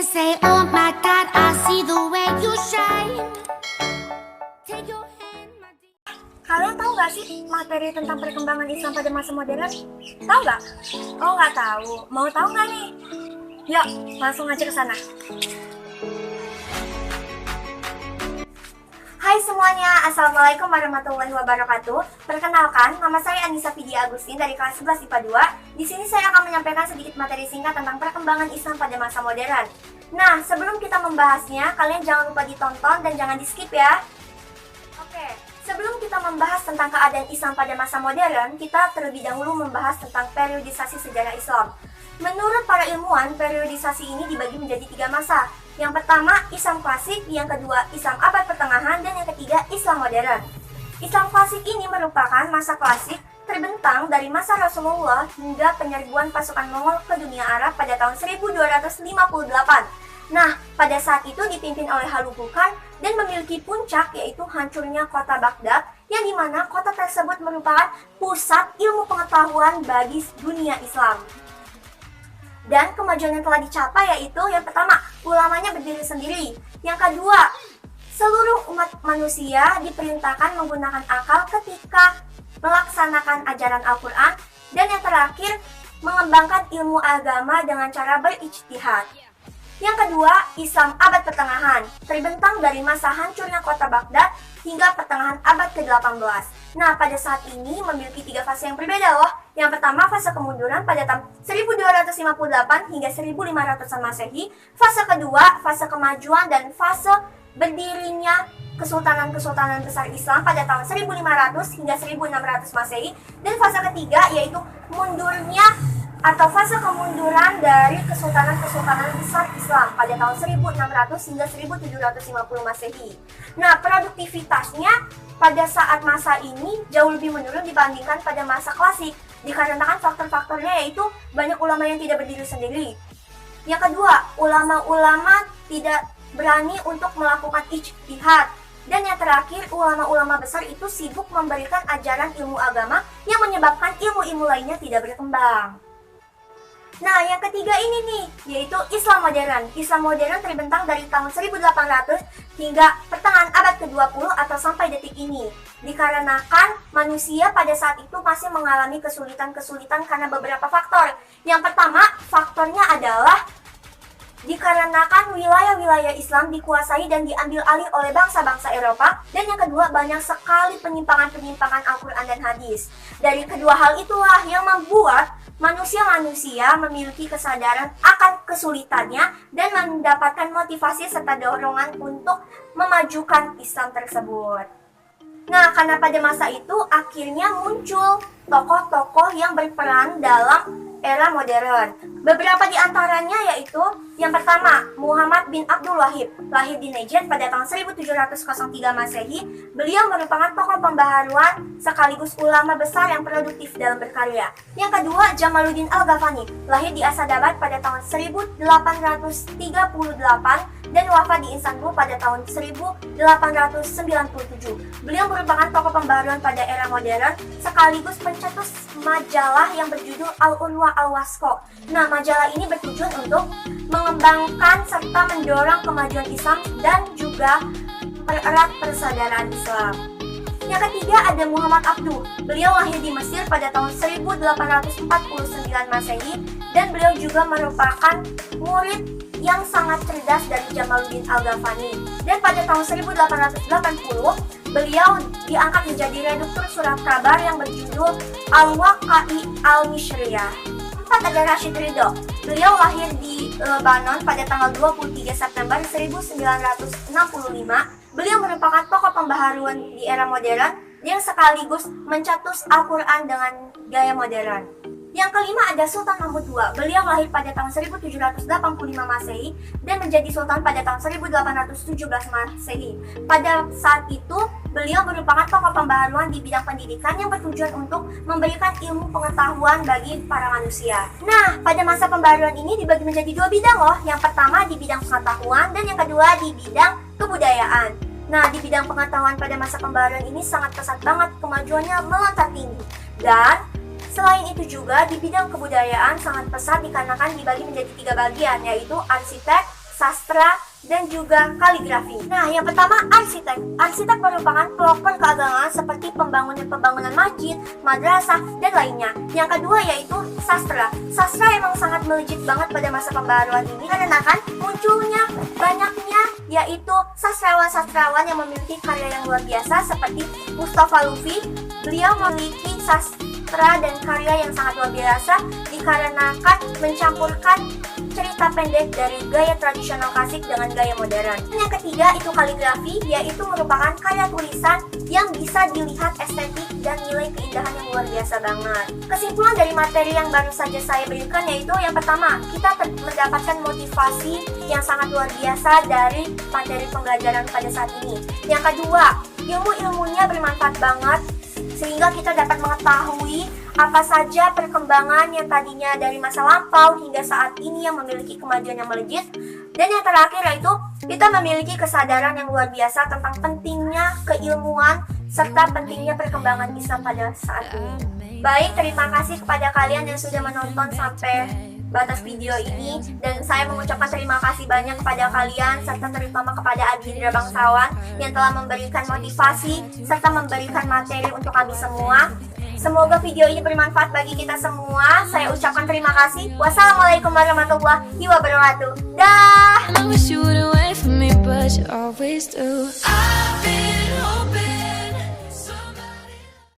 They say, oh my God, I see the way you shine. Take your hand, my dear. Kalian tahu gak sih materi tentang perkembangan Islam pada masa modern? Tahu gak? Oh nggak tahu. Mau tahu nggak nih? Yuk, langsung aja ke sana. Hai semuanya, Assalamualaikum warahmatullahi wabarakatuh. Perkenalkan, nama saya Anissa Vidya Agustin dari kelas 11 IPA 2. Di sini saya akan menyampaikan sedikit materi singkat tentang perkembangan Islam pada masa modern. Nah, sebelum kita membahasnya, kalian jangan lupa ditonton dan jangan di-skip ya. Oke, sebelum kita membahas tentang keadaan Islam pada masa modern, kita terlebih dahulu membahas tentang periodisasi sejarah Islam. Menurut para ilmuwan, periodisasi ini dibagi menjadi 3 masa. Yang pertama, Islam klasik, yang kedua, Islam abad pertengahan, dan yang ketiga, Islam modern. Islam klasik ini merupakan masa klasik terbentang dari masa Rasulullah hingga penyerbuan pasukan Mongol ke dunia Arab pada tahun 1258. Nah, pada saat itu dipimpin oleh Hulagu Khan dan memiliki puncak yaitu hancurnya kota Baghdad, yang dimana kota tersebut merupakan pusat ilmu pengetahuan bagi dunia Islam. Dan kemajuan yang telah dicapai yaitu yang pertama, ulamanya berdiri sendiri. Yang kedua, seluruh umat manusia diperintahkan menggunakan akal ketika melaksanakan ajaran Al-Quran. Dan yang terakhir, mengembangkan ilmu agama dengan cara berijtihad. Yang kedua, Islam abad pertengahan, terbentang dari masa hancurnya kota Baghdad hingga pertengahan abad ke-18. Nah, pada saat ini memiliki 3 fase yang berbeda loh. Yang pertama, fase kemunduran pada tahun 1258 hingga 1500-an Masehi. Fase kedua, fase kemajuan dan fase berdirinya kesultanan-kesultanan besar Islam pada tahun 1500 hingga 1600 Masehi. Dan fase ketiga yaitu mundurnya atau fase kemunduran dari kesultanan-kesultanan besar Islam pada tahun 1600 hingga 1750 Masehi. Nah, produktivitasnya pada saat masa ini jauh lebih menurun dibandingkan pada masa klasik, dikarenakan faktor-faktornya yaitu banyak ulama yang tidak berdiri sendiri. Yang kedua, ulama-ulama tidak berani untuk melakukan ijtihad. Dan yang terakhir, ulama-ulama besar itu sibuk memberikan ajaran ilmu agama yang menyebabkan ilmu-ilmu lainnya tidak berkembang. Nah, yang ketiga ini nih, yaitu Islam modern. Islam modern terbentang dari tahun 1800 hingga pertengahan abad ke-20 atau sampai detik ini. Dikarenakan manusia pada saat itu masih mengalami kesulitan-kesulitan karena beberapa faktor. Yang pertama, faktornya adalah dikarenakan wilayah-wilayah Islam dikuasai dan diambil alih oleh bangsa-bangsa Eropa. Dan yang kedua, banyak sekali penyimpangan-penyimpangan Al-Quran dan hadis. Dari kedua hal itulah yang membuat manusia-manusia memiliki kesadaran akan kesulitannya dan mendapatkan motivasi serta dorongan untuk memajukan Islam tersebut. Nah, karena pada masa itu akhirnya muncul tokoh-tokoh yang berperan dalam era modern. Beberapa di antaranya yaitu yang pertama, Muhammad bin Abdul Wahid, lahir di Najd pada tahun 1703 Masehi. Beliau merupakan tokoh pembaharuan sekaligus ulama besar yang produktif dalam berkarya. Yang kedua, Jamaluddin Al-Ghazali, lahir di Asadabad pada tahun 1838 dan wafat di Istanbul pada tahun 1897. Beliau merupakan tokoh pembaharuan pada era modern sekaligus pencetus majalah yang berjudul Al-Unwa Al-Wasqa. Nah, majalah ini bertujuan untuk mengembangkan serta mendorong kemajuan Islam dan juga mempererat persaudaraan Islam. Yang ketiga ada Muhammad Abduh. Beliau lahir di Mesir pada tahun 1849 Masehi dan beliau juga merupakan murid yang sangat cerdas dari Jamaluddin Al-Ghazali. Dan pada tahun 1880 beliau diangkat menjadi redaktur surat kabar yang berjudul Al-Waqa'i Al-Mishriyah. Keempat ada Rashid Ridho. Beliau lahir di Lebanon pada tanggal 23 September 1965. Beliau merupakan tokoh pembaharuan di era modern yang sekaligus mencetus Al-Quran dengan gaya modern. Yang kelima ada Sultan Mahmud II. Beliau lahir pada tahun 1785 Masehi dan menjadi sultan pada tahun 1817 Masehi. Pada saat itu, beliau merupakan tokoh pembaharuan di bidang pendidikan yang bertujuan untuk memberikan ilmu pengetahuan bagi para manusia. Nah, pada masa pembaharuan ini dibagi menjadi 2 bidang loh. Yang pertama di bidang pengetahuan dan yang kedua di bidang kebudayaan. Nah, di bidang pengetahuan pada masa pembaharuan ini sangat pesat banget, kemajuannya melonjak tinggi. Dan selain itu juga di bidang kebudayaan sangat pesat dikarenakan dibagi menjadi 3 bagian, yaitu arsitek, sastra, dan juga kaligrafi. Nah, yang pertama arsitek. Arsitek merupakan pelopor keagamaan seperti pembangunan masjid, madrasah, dan lainnya. Yang kedua yaitu sastra. Sastra emang sangat melejit banget pada masa pembaruan ini karena kan munculnya banyaknya yaitu sastrawan-sastrawan yang memiliki karya yang luar biasa seperti Mustafa Lufi. Beliau memiliki sastra dan karya yang sangat luar biasa dikarenakan mencampurkan cerita pendek dari gaya tradisional klasik dengan gaya modern. Yang ketiga itu kaligrafi, yaitu merupakan karya tulisan yang bisa dilihat estetik dan nilai keindahan yang luar biasa banget. Kesimpulan dari materi yang baru saja saya berikan yaitu yang pertama, kita mendapatkan motivasi yang sangat luar biasa dari materi pembelajaran pada saat ini. Yang kedua, ilmu-ilmunya bermanfaat banget sehingga kita dapat mengetahui apa saja perkembangan yang tadinya dari masa lampau hingga saat ini yang memiliki kemajuan yang melejit. Dan yang terakhir yaitu kita memiliki kesadaran yang luar biasa tentang pentingnya keilmuan serta pentingnya perkembangan Islam pada saat ini. Baik, terima kasih kepada kalian yang sudah menonton sampai batas video ini, dan saya mengucapkan terima kasih banyak kepada kalian serta terutama kepada Abhindra Bangsawan yang telah memberikan motivasi serta memberikan materi untuk kami semua. Semoga video ini bermanfaat bagi kita semua. Saya ucapkan terima kasih. Wassalamualaikum warahmatullahi wabarakatuh. Dah. I wish you would wait for me, but you always do. I've been hoping